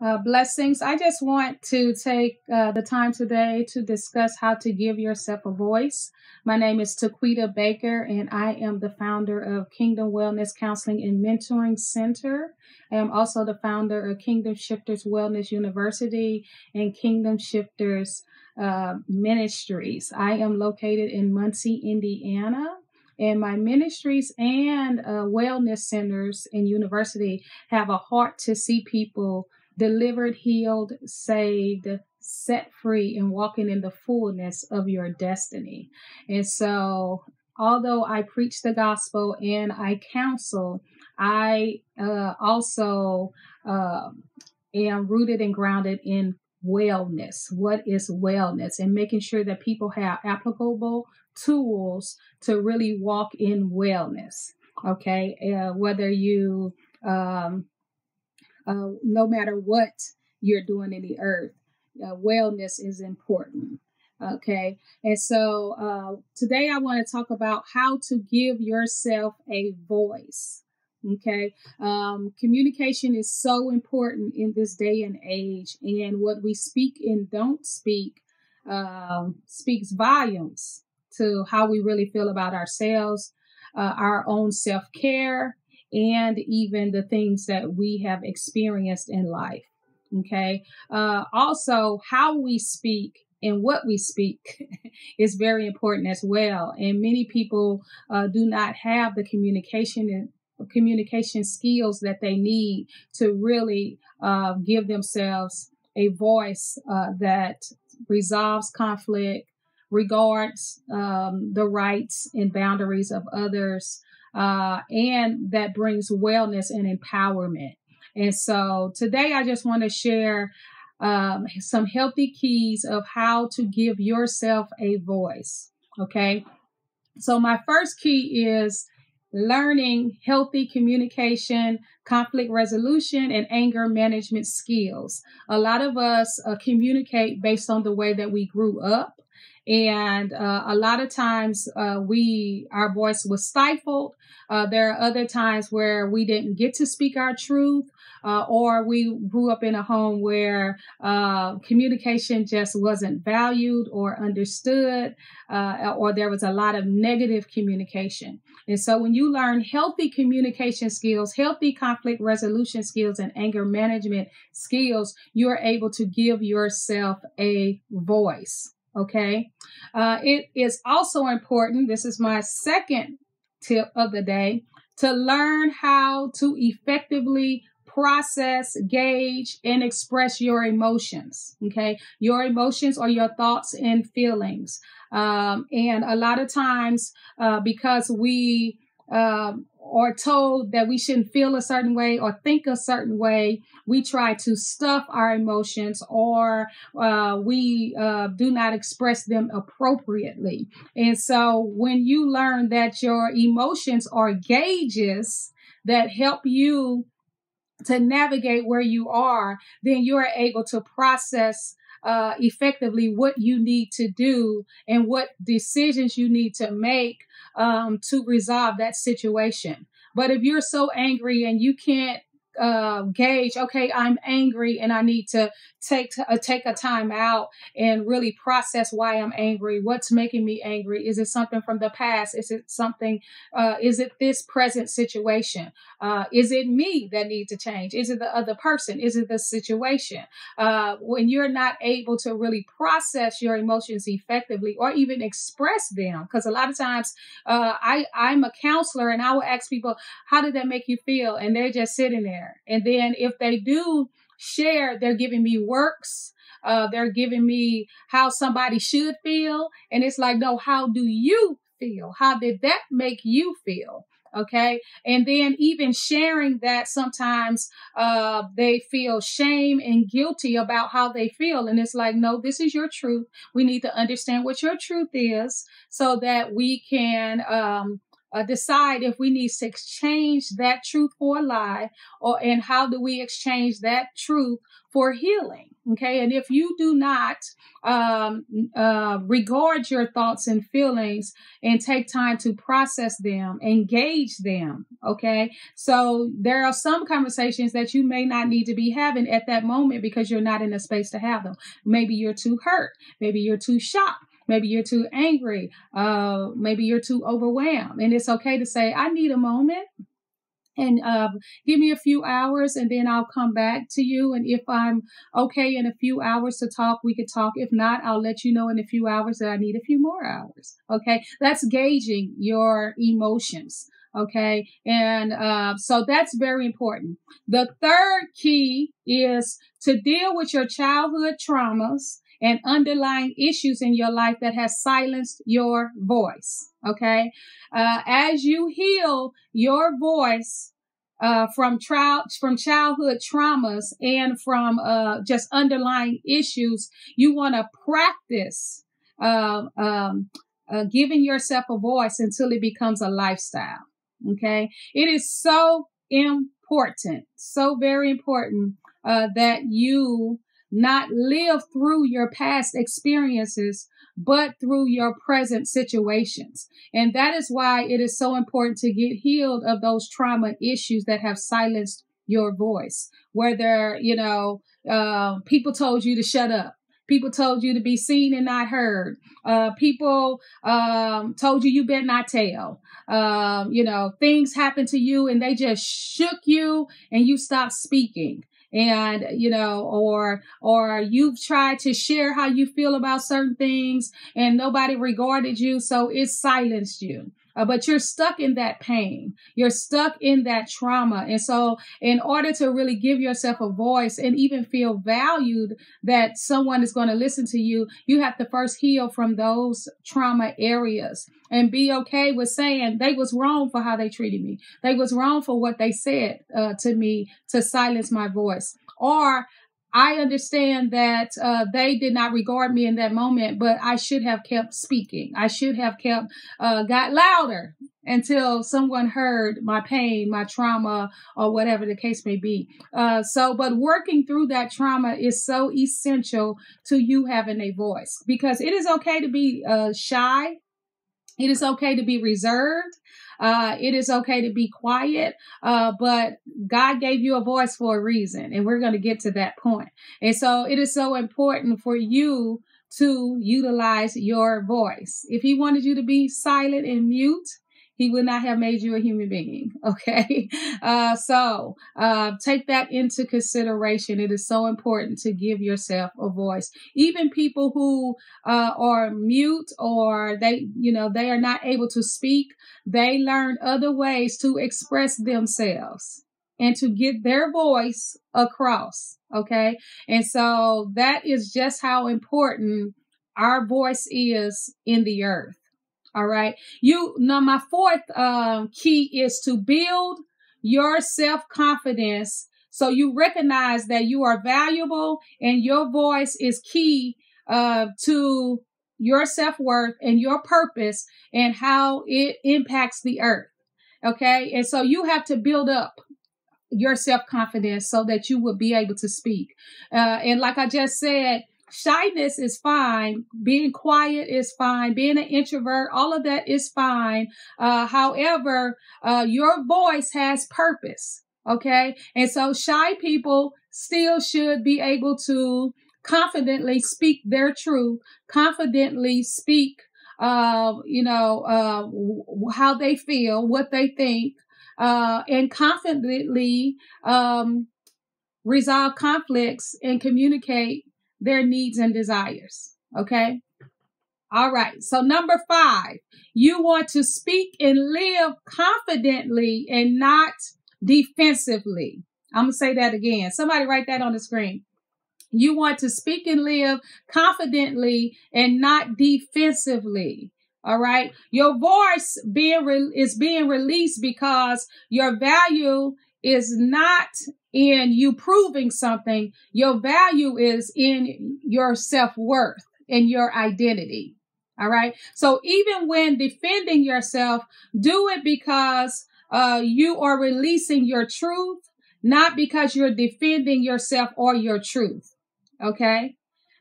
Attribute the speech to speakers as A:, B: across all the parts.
A: Blessings. I just want to take the time today to discuss how to give yourself a voice. My name is Taquita Baker, and I am the founder of Kingdom Wellness Counseling and Mentoring Center. I am also the founder of Kingdom Shifters Wellness University and Kingdom Shifters Ministries. I am located in Muncie, Indiana. And my ministries and wellness centers and university have a heart to see people delivered, healed, saved, set free, and walking in the fullness of your destiny. And so, although I preach the gospel and I counsel, I also am rooted and grounded in wellness. What is wellness? And making sure that people have applicable tools to really walk in wellness. Okay, whether you no matter what you're doing in the earth, wellness is important. Okay. And so today I want to talk about how to give yourself a voice. Okay. Communication is so important in this day and age. And what we speak and don't speak speaks volumes to how we really feel about ourselves, our own self-care, and even the things that we have experienced in life. Okay. Also, how we speak and what we speak is very important as well. And many people do not have the communication skills that they need to really give themselves a voice that resolves conflict, regards the rights and boundaries of others, and that brings wellness and empowerment. And so today I just want to share some healthy keys of how to give yourself a voice. Okay. So my first key is learning healthy communication, conflict resolution, and anger management skills. A lot of us communicate based on the way that we grew up. And a lot of times our voice was stifled. There are other times where we didn't get to speak our truth, or we grew up in a home where communication just wasn't valued or understood, or there was a lot of negative communication. And so when you learn healthy communication skills, healthy conflict resolution skills, and anger management skills, you're able to give yourself a voice. Okay. It is also important. This is my second tip of the day, to learn how to effectively process, gauge, and express your emotions. Okay. Your emotions are your thoughts and feelings. And a lot of times, because we are told that we shouldn't feel a certain way or think a certain way, we try to stuff our emotions, or we do not express them appropriately. And so when you learn that your emotions are gauges that help you to navigate where you are, then you are able to process effectively what you need to do and what decisions you need to make to resolve that situation. But if you're so angry and you can't gauge, okay, I'm angry and I need to take a time out and really process why I'm angry. What's making me angry? Is it something from the past? Is it something, is it this present situation? Is it me that needs to change? Is it the other person? Is it the situation? When you're not able to really process your emotions effectively or even express them, because a lot of times I'm a counselor and I will ask people, how did that make you feel? And they're just sitting there. And then if they do share, they're giving me works. They're giving me how somebody should feel. And it's like, no, how do you feel? How did that make you feel? Okay. And then even sharing that, sometimes they feel shame and guilty about how they feel. And it's like, no, this is your truth. We need to understand what your truth is so that we can decide if we need to exchange that truth for a lie, and how do we exchange that truth for healing. Okay. And if you do not regard your thoughts and feelings and take time to process them, engage them. Okay. So there are some conversations that you may not need to be having at that moment because you're not in a space to have them. Maybe you're too hurt. Maybe you're too shocked. Maybe you're too angry. Maybe you're too overwhelmed. And it's okay to say, I need a moment. And give me a few hours and then I'll come back to you. And if I'm okay in a few hours to talk, we could talk. If not, I'll let you know in a few hours that I need a few more hours. Okay. That's gauging your emotions. Okay. And so that's very important. The third key is to deal with your childhood traumas and underlying issues in your life that has silenced your voice. Okay. As you heal your voice, from childhood traumas and from, just underlying issues, you want to practice, giving yourself a voice until it becomes a lifestyle. Okay. It is so important, so very important, that you not live through your past experiences, but through your present situations. And that is why it is so important to get healed of those trauma issues that have silenced your voice. Whether, people told you to shut up. People told you to be seen and not heard. People told you better not tell. Things happened to you and they just shook you and you stopped speaking. And, or you've tried to share how you feel about certain things and nobody regarded you. So it silenced you. But you're stuck in that pain. You're stuck in that trauma. And so in order to really give yourself a voice and even feel valued that someone is going to listen to you, you have to first heal from those trauma areas and be okay with saying they was wrong for how they treated me. They was wrong for what they said to me to silence my voice. Or I understand that they did not regard me in that moment, but I should have kept speaking. I should have got louder until someone heard my pain, my trauma, or whatever the case may be. But working through that trauma is so essential to you having a voice, because it is okay to be shy. It is okay to be reserved. It is okay to be quiet, but God gave you a voice for a reason, and we're going to get to that point. And so it is so important for you to utilize your voice. If he wanted you to be silent and mute, he would not have made you a human being. Okay. So take that into consideration. It is so important to give yourself a voice. Even people who are mute, or they are not able to speak, they learn other ways to express themselves and to get their voice across. Okay. And so that is just how important our voice is in the earth. All right. My fourth key is to build your self-confidence so you recognize that you are valuable and your voice is key to your self-worth and your purpose and how it impacts the earth. Okay. And so you have to build up your self-confidence so that you will be able to speak. And like I just said, shyness is fine. Being quiet is fine. Being an introvert, all of that is fine. However, your voice has purpose. Okay. And so shy people still should be able to confidently speak their truth, confidently speak, how they feel, what they think, and confidently, resolve conflicts and communicate their needs and desires. Okay. All right. So number 5, you want to speak and live confidently and not defensively. I'm going to say that again. Somebody write that on the screen. You want to speak and live confidently and not defensively. All right. Your voice is being released because your value is not in you proving something. Your value is in your self-worth and your identity. All right. So even when defending yourself, do it because you are releasing your truth, not because you're defending yourself or your truth. Okay.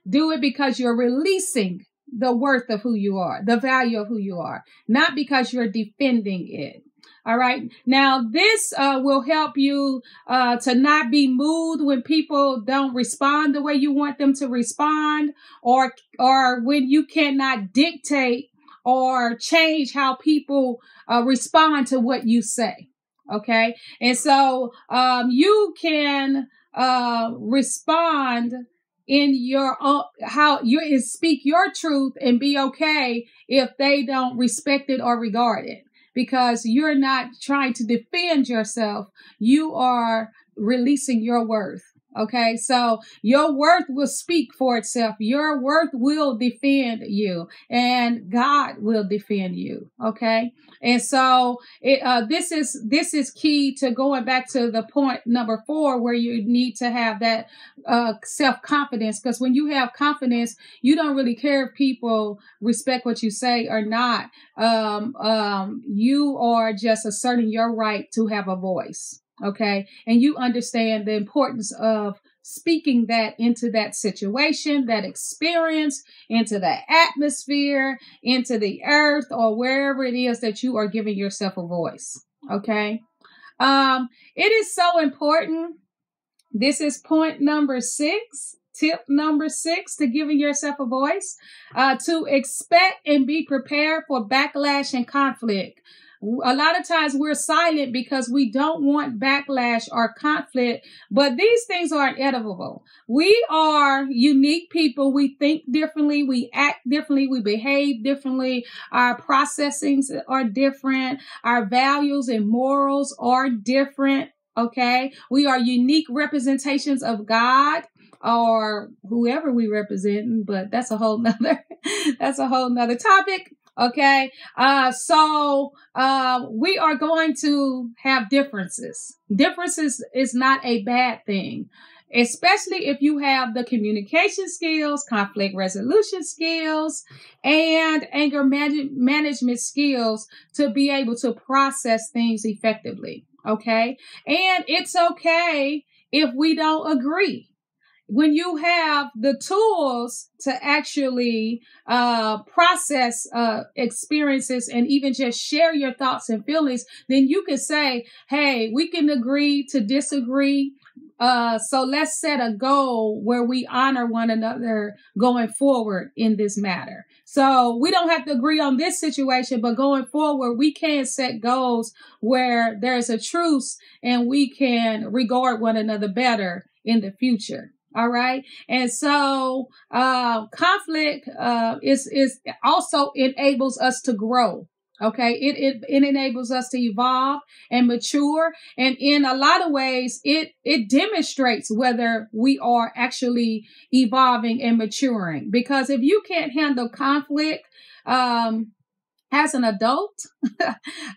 A: Do it because you're releasing the worth of who you are, the value of who you are, not because you're defending it. All right. Now, this will help you to not be moved when people don't respond the way you want them to respond, or when you cannot dictate or change how people respond to what you say. Okay. And so you can respond in your own, how you speak your truth and be okay if they don't respect it or regard it, because you're not trying to defend yourself. You are releasing your worth. Okay, so your worth will speak for itself. Your worth will defend you, and God will defend you. Okay, and so this is key to going back to the point number 4, where you need to have that self-confidence. Because when you have confidence, you don't really care if people respect what you say or not. You are just asserting your right to have a voice. Okay. And you understand the importance of speaking that into that situation, that experience, into the atmosphere, into the earth, or wherever it is that you are giving yourself a voice. Okay. It is so important. This is point number 6. Tip number 6 to giving yourself a voice, to expect and be prepared for backlash and conflict. A lot of times we're silent because we don't want backlash or conflict, but these things are inevitable. We are unique people. We think differently. We act differently. We behave differently. Our processings are different. Our values and morals are different. Okay. We are unique representations of God, or whoever we represent, but that's a whole nother topic. Okay. So we are going to have differences. Differences is not a bad thing, especially if you have the communication skills, conflict resolution skills, and anger management skills to be able to process things effectively. Okay. And it's okay if we don't agree. When you have the tools to actually process experiences and even just share your thoughts and feelings, then you can say, hey, we can agree to disagree. So let's set a goal where we honor one another going forward in this matter. So we don't have to agree on this situation, but going forward, we can set goals where there's a truce and we can regard one another better in the future. All right. And so conflict is also enables us to grow. Okay. It enables us to evolve and mature. And in a lot of ways, it demonstrates whether we are actually evolving and maturing. Because if you can't handle conflict, as an adult,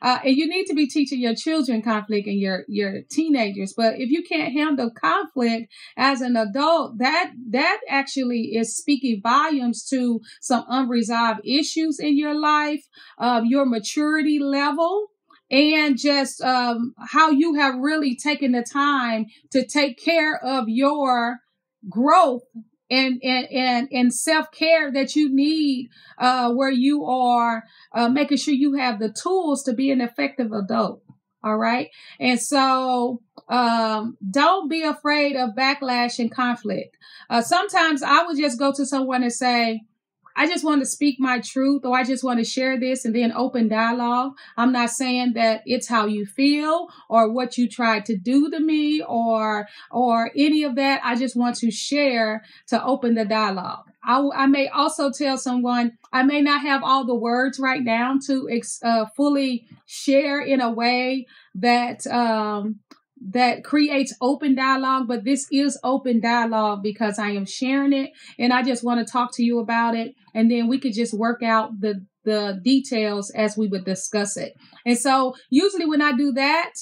A: and you need to be teaching your children conflict and your teenagers. But if you can't handle conflict as an adult, that actually is speaking volumes to some unresolved issues in your life, your maturity level, and just how you have really taken the time to take care of your growth and self-care that you need, where you are making sure you have the tools to be an effective adult. All right. And so don't be afraid of backlash and conflict. Sometimes I would just go to someone and say, I just want to speak my truth, or I just want to share this, and then open dialogue. I'm not saying that it's how you feel or what you tried to do to me or any of that. I just want to share to open the dialogue. I may also tell someone I may not have all the words right now to fully share in a way that that creates open dialogue, but this is open dialogue because I am sharing it and I just want to talk to you about it. And then we could just work out the details as we would discuss it. And so usually when I do that,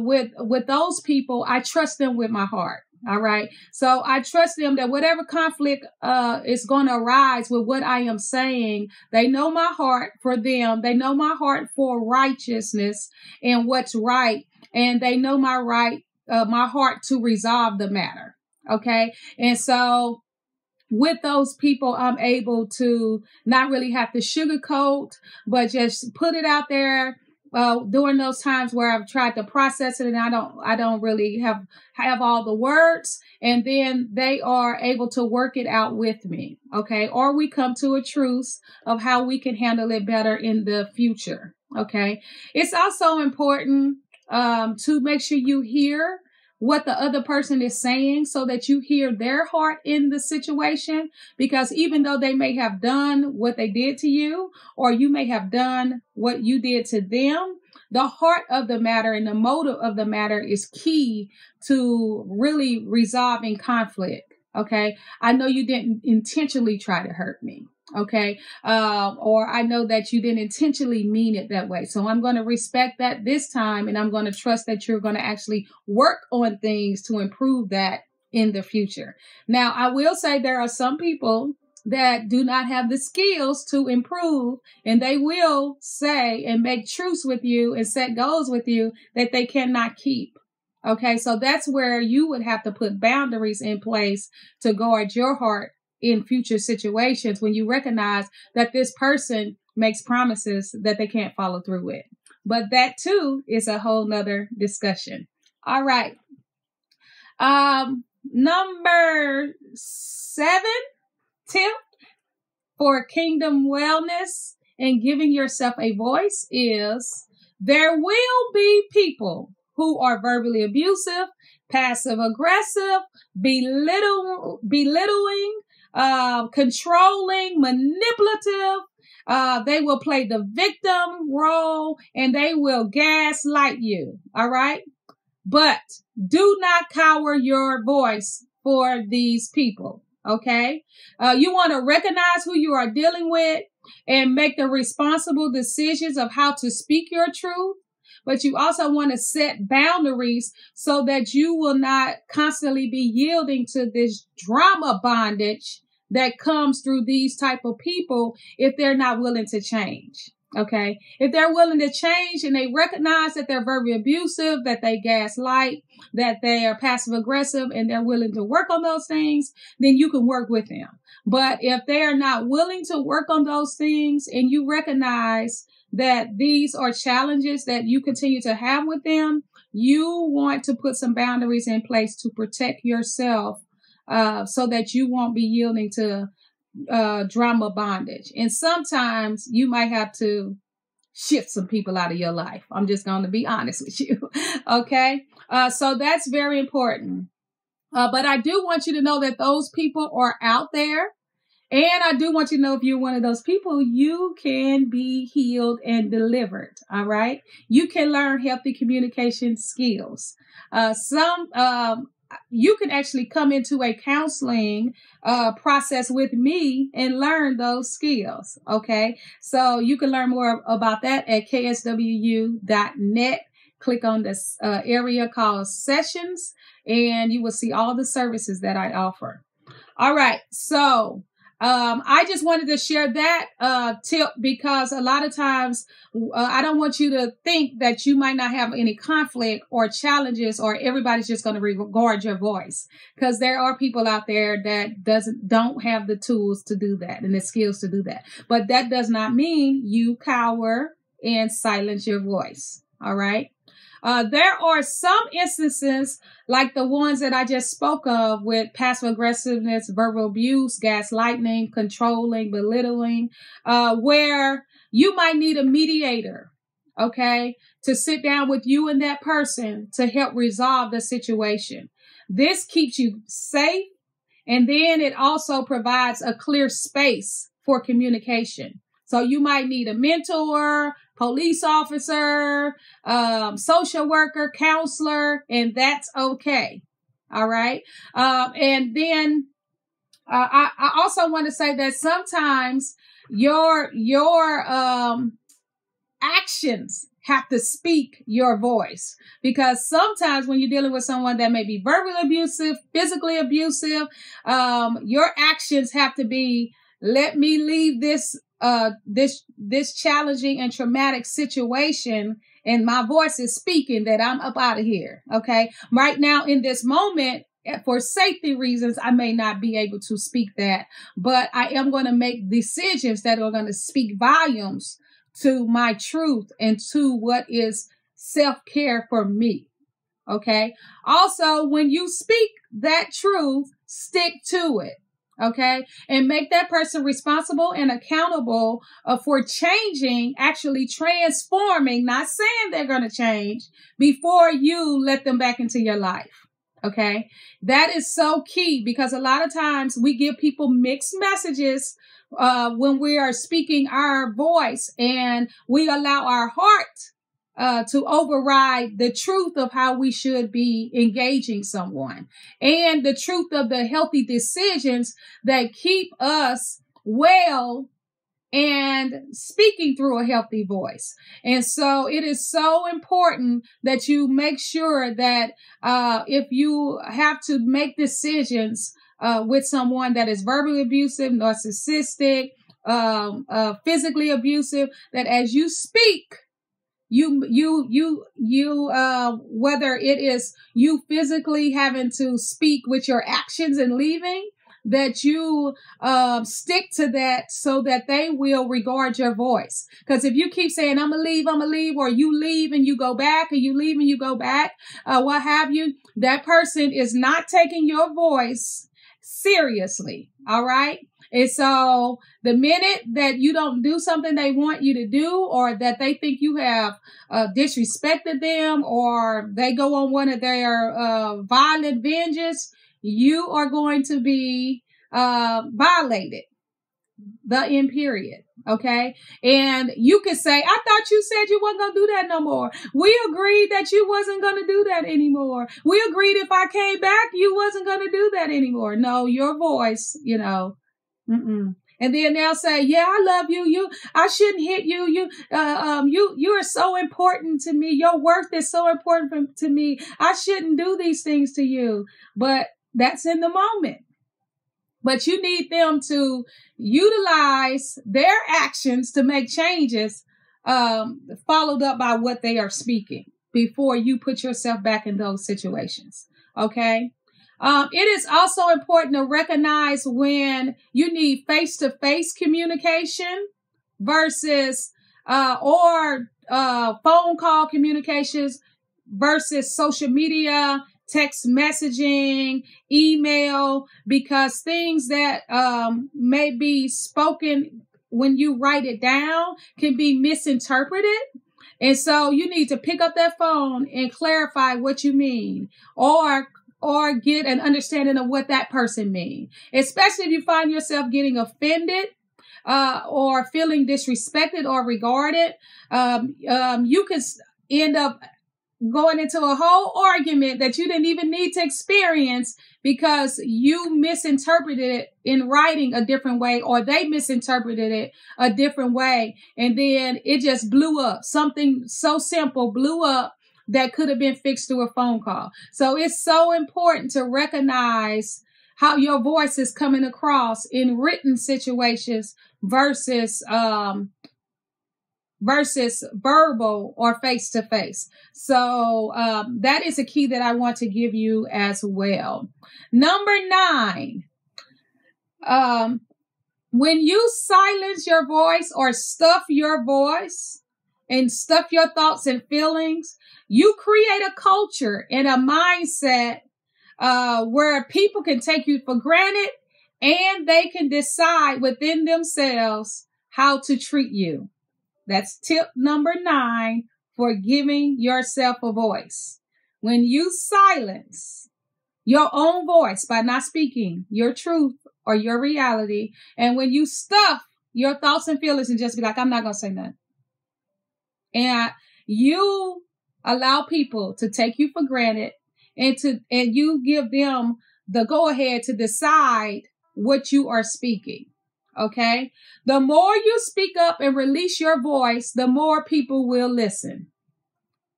A: with those people, I trust them with my heart. All right. So I trust them that whatever conflict is going to arise with what I am saying, they know my heart for them. They know my heart for righteousness and what's right. And they know my heart to resolve the matter. Okay. And so with those people, I'm able to not really have to sugarcoat, but just put it out there. During those times where I've tried to process it and I don't really have all the words, and then they are able to work it out with me. Okay. Or we come to a truce of how we can handle it better in the future. Okay. It's also important, to make sure you hear what the other person is saying so that you hear their heart in the situation, because even though they may have done what they did to you, or you may have done what you did to them, the heart of the matter and the motive of the matter is key to really resolving conflict. Okay. I know you didn't intentionally try to hurt me. Okay. Or I know that you didn't intentionally mean it that way. So I'm going to respect that this time, and I'm going to trust that you're going to actually work on things to improve that in the future. Now, I will say there are some people that do not have the skills to improve, and they will say and make truce with you and set goals with you that they cannot keep. Okay. So that's where you would have to put boundaries in place to guard your heart in future situations when you recognize that this person makes promises that they can't follow through with. But that too is a whole nother discussion. All right. Number 7 tip for kingdom wellness and giving yourself a voice is there will be people who are verbally abusive, passive aggressive, belittling, controlling, manipulative. They will play the victim role and they will gaslight you. All right. But do not cower your voice for these people. Okay. You want to recognize who you are dealing with and make the responsible decisions of how to speak your truth. But you also want to set boundaries so that you will not constantly be yielding to this drama bondage that comes through these type of people if they're not willing to change. Okay. If they're willing to change and they recognize that they're very abusive, that they gaslight, that they are passive aggressive, and they're willing to work on those things, then you can work with them. But if they are not willing to work on those things and you recognize that these are challenges that you continue to have with them, you want to put some boundaries in place to protect yourself, so that you won't be yielding to drama bondage. And sometimes you might have to shift some people out of your life. I'm just going to be honest with you. Okay. So that's very important. But I do want you to know that those people are out there. And I do want you to know if you're one of those people, you can be healed and delivered. All right. You can learn healthy communication skills. You can actually come into a counseling process with me and learn those skills. Okay. So you can learn more about that at kswu.net. Click on this area called sessions and you will see all the services that I offer. All right. So I just wanted to share that tip because a lot of times I don't want you to think that you might not have any conflict or challenges or everybody's just going to regard your voice, because there are people out there that don't have the tools to do that and the skills to do that. But that does not mean you cower and silence your voice. All right. There are some instances like the ones that I just spoke of with passive aggressiveness, verbal abuse, gaslighting, controlling, belittling, where you might need a mediator, okay, to sit down with you and that person to help resolve the situation. This keeps you safe, and then it also provides a clear space for communication. So you might need a mentor, police officer, social worker, counselor, and that's okay. All right. And then I also want to say that sometimes your actions have to speak your voice, because sometimes when you're dealing with someone that may be verbally abusive, physically abusive, your actions have to be, let me leave this challenging and traumatic situation, and my voice is speaking that I'm up out of here. Okay. Right now in this moment, for safety reasons, I may not be able to speak that, but I am going to make decisions that are going to speak volumes to my truth and to what is self-care for me. Okay. Also, when you speak that truth, stick to it. Okay. And make that person responsible and accountable for changing, actually transforming, not saying they're going to change, before you let them back into your life. Okay. That is so key, because a lot of times we give people mixed messages when we are speaking our voice, and we allow our heart to override the truth of how we should be engaging someone, and the truth of the healthy decisions that keep us well and speaking through a healthy voice. And so it is so important that you make sure that if you have to make decisions with someone that is verbally abusive, narcissistic, physically abusive, that as you speak, whether it is you physically having to speak with your actions and leaving, that you stick to that so that they will regard your voice. Because if you keep saying, I'm going to leave, or you leave and you go back, and you leave and you go back, what have you, that person is not taking your voice seriously. All right. And so the minute that you don't do something they want you to do, or that they think you have disrespected them, or they go on one of their violent vengeance, you are going to be violated. The end period. Okay. And you can say, I thought you said you wasn't going to do that no more. We agreed that you wasn't going to do that anymore. We agreed if I came back, you wasn't going to do that anymore. No, your voice, And then they'll say, yeah, I love you. I shouldn't hit you. You are so important to me. Your worth is so important to me. I shouldn't do these things to you. But that's in the moment. But you need them to utilize their actions to make changes, followed up by what they are speaking, before you put yourself back in those situations. Okay. It is also important to recognize when you need face-to-face communication versus phone call communications versus social media, text messaging, email, because things that may be spoken when you write it down can be misinterpreted. And so you need to pick up that phone and clarify what you mean, or get an understanding of what that person means, especially if you find yourself getting offended or feeling disrespected or regarded. You can end up going into a whole argument that you didn't even need to experience, because you misinterpreted it in writing a different way, or they misinterpreted it a different way. And then it just blew up. Something so simple blew up that could have been fixed through a phone call. So it's so important to recognize how your voice is coming across in written situations versus verbal or face-to-face. So that is a key that I want to give you as well. Number 9, when you silence your voice or stuff your voice and stuff your thoughts and feelings, you create a culture and a mindset where people can take you for granted, and they can decide within themselves how to treat you. That's tip number 9 for giving yourself a voice. When you silence your own voice by not speaking your truth or your reality, and when you stuff your thoughts and feelings and just be like, I'm not going to say nothing, and you allow people to take you for granted, and you give them the go ahead to decide what you are speaking. Okay. The more you speak up and release your voice, the more people will listen.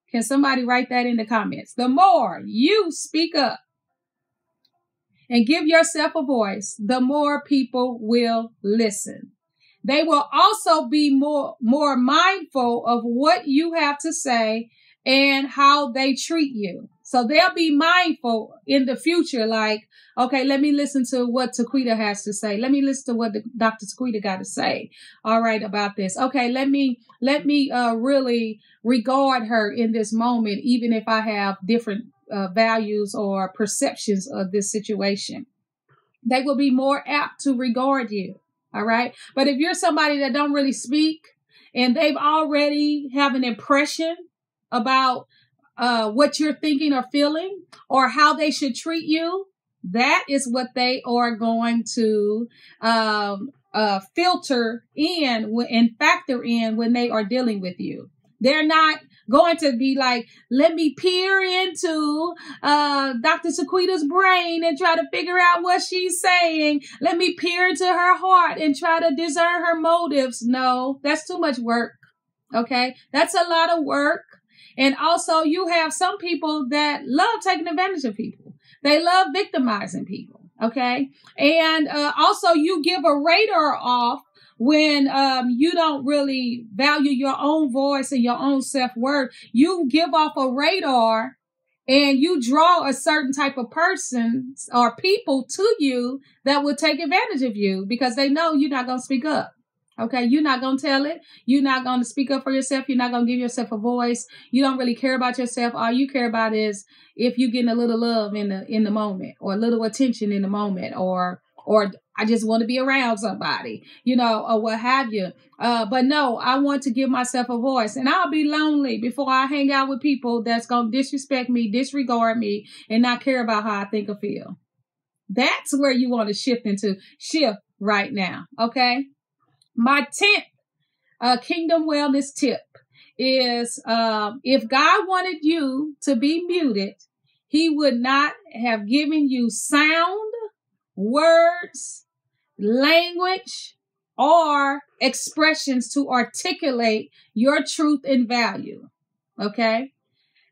A: Can somebody write that in the comments? The more you speak up and give yourself a voice, the more people will listen. They will also be more mindful of what you have to say and how they treat you. So they'll be mindful in the future, like, okay, let me listen to what Taquita has to say. Let me listen to what Dr. Taquita got to say. All right, about this. Okay, let me really regard her in this moment, even if I have different values or perceptions of this situation. They will be more apt to regard you. All right. But if you're somebody that don't really speak and they've already have an impression about what you're thinking or feeling or how they should treat you, that is what they are going to filter in and factor in when they are dealing with you. They're not going to be like, let me peer into Dr. Taquita's brain and try to figure out what she's saying. Let me peer into her heart and try to discern her motives. No, that's too much work. Okay, that's a lot of work. And also you have some people that love taking advantage of people. They love victimizing people. Okay, and also you give a radar off when you don't really value your own voice and your own self-worth. You give off a radar and you draw a certain type of person or people to you that will take advantage of you because they know you're not going to speak up. Okay, you're not going to tell it. You're not going to speak up for yourself. You're not going to give yourself a voice. You don't really care about yourself. All you care about is if you're getting a little love in the moment or a little attention in the moment or I just want to be around somebody, or what have you. But no, I want to give myself a voice, and I'll be lonely before I hang out with people that's going to disrespect me, disregard me, and not care about how I think or feel. That's where you want to shift right now. Okay. My 10th kingdom wellness tip is if God wanted you to be muted, he would not have given you sound, words, language, or expressions to articulate your truth and value. Okay.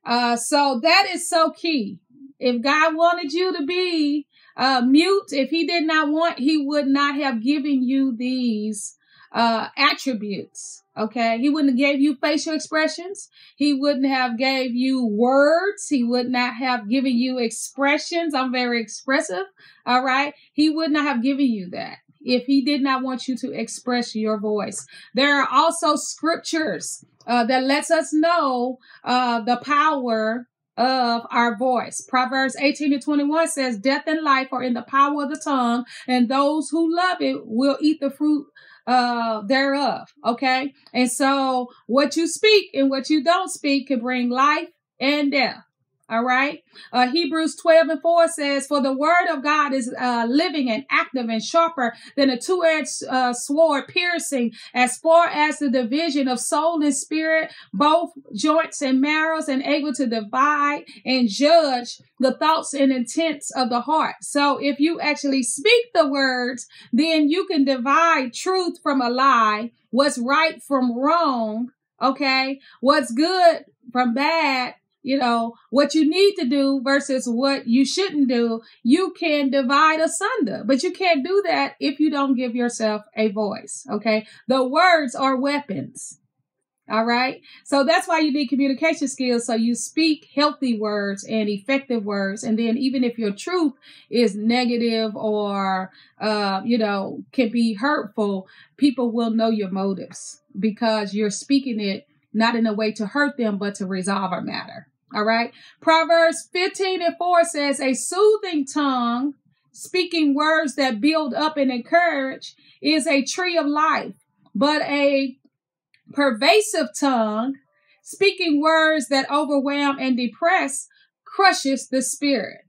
A: So that is so key. If God wanted you to be mute, if he did not want, he would not have given you these attributes. Okay. He wouldn't have gave you facial expressions. He wouldn't have gave you words. He would not have given you expressions. I'm very expressive. All right. He would not have given you that if he did not want you to express your voice. There are also scriptures that lets us know the power of our voice. Proverbs 18:21 says, death and life are in the power of the tongue, and those who love it will eat the fruit thereof. Okay. And so what you speak and what you don't speak can bring life and death. All right. Hebrews 12:4 says, for the word of God is living and active and sharper than a two-edged sword, piercing as far as the division of soul and spirit, both joints and marrows, and able to divide and judge the thoughts and intents of the heart. So if you actually speak the words, then you can divide truth from a lie, what's right from wrong. Okay. What's good from bad. What you need to do versus what you shouldn't do, you can divide asunder, but you can't do that if you don't give yourself a voice. Okay. The words are weapons. All right. So that's why you need communication skills. So you speak healthy words and effective words. And then even if your truth is negative or, can be hurtful, people will know your motives because you're speaking it not in a way to hurt them, but to resolve a matter. All right. Proverbs 15:4 says, a soothing tongue, speaking words that build up and encourage, is a tree of life, but a pervasive tongue, speaking words that overwhelm and depress, crushes the spirit.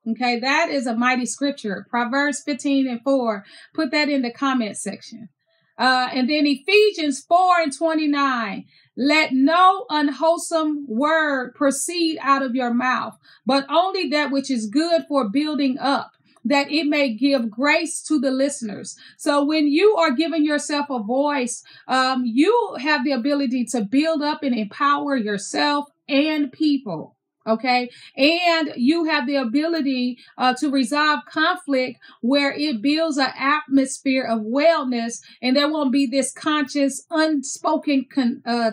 A: Okay. That is a mighty scripture. Proverbs 15:4. Put that in the comment section. And then Ephesians 4:29. Let no unwholesome word proceed out of your mouth, but only that which is good for building up, that it may give grace to the listeners. So when you are giving yourself a voice, you have the ability to build up and empower yourself and people. Okay. And you have the ability to resolve conflict where it builds an atmosphere of wellness, and there won't be this conscious, unspoken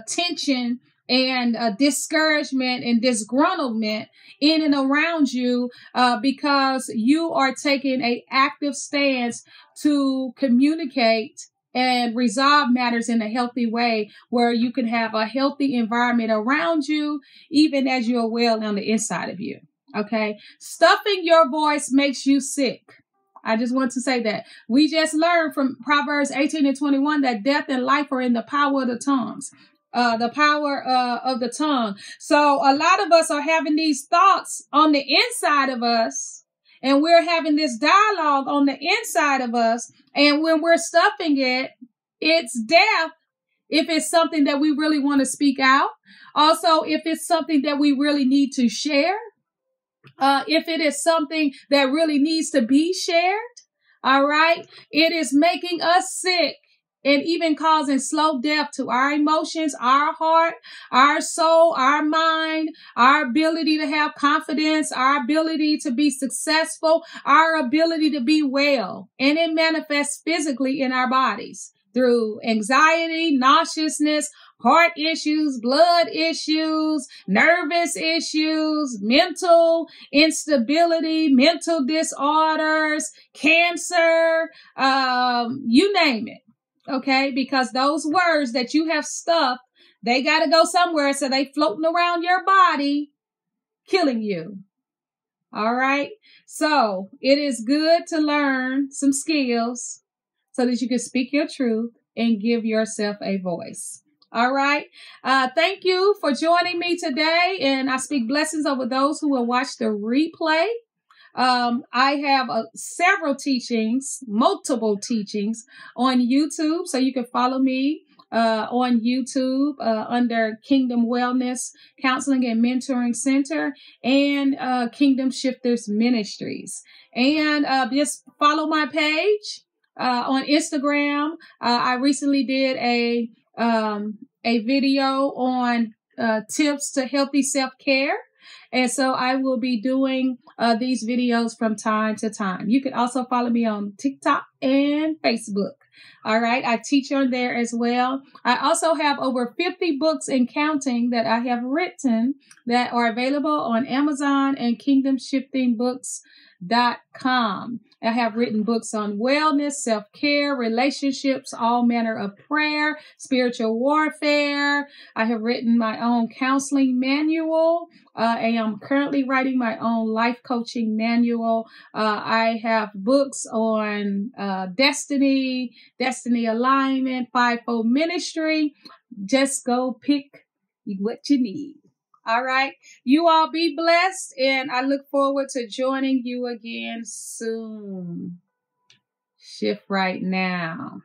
A: tension and discouragement and disgruntlement in and around you, because you are taking an active stance to communicate and resolve matters in a healthy way where you can have a healthy environment around you, even as you're well on the inside of you. Okay. Stuffing your voice makes you sick. I just want to say that. We just learned from Proverbs 18:21 that death and life are in the power of the tongues. The power of the tongue. So a lot of us are having these thoughts on the inside of us, and we're having this dialogue on the inside of us. And when we're stuffing it, it's death if it's something that we really want to speak out. Also, if it's something that we really need to share. If it is something that really needs to be shared. All right. It is making us sick and even causing slow death to our emotions, our heart, our soul, our mind, our ability to have confidence, our ability to be successful, our ability to be well. And it manifests physically in our bodies through anxiety, nauseousness, heart issues, blood issues, nervous issues, mental instability, mental disorders, cancer, you name it. Okay, because those words that you have stuffed, they got to go somewhere, so they floating around your body, killing you. All right. So it is good to learn some skills so that you can speak your truth and give yourself a voice. All right. Thank you for joining me today. And I speak blessings over those who will watch the replay. I have several teachings, multiple teachings on YouTube. So you can follow me on YouTube under Kingdom Wellness Counseling and Mentoring Center and Kingdom Shifters Ministries. And just follow my page on Instagram. I recently did a video on tips to healthy self-care. And so I will be doing these videos from time to time. You can also follow me on TikTok and Facebook. All right. I teach on there as well. I also have over 50 books and counting that I have written that are available on Amazon and KingdomShiftingBooks.com. I have written books on wellness, self-care, relationships, all manner of prayer, spiritual warfare. I have written my own counseling manual. And I'm currently writing my own life coaching manual. I have books on destiny alignment, fivefold ministry. Just go pick what you need. All right. You all be blessed, and I look forward to joining you again soon. Shift right now.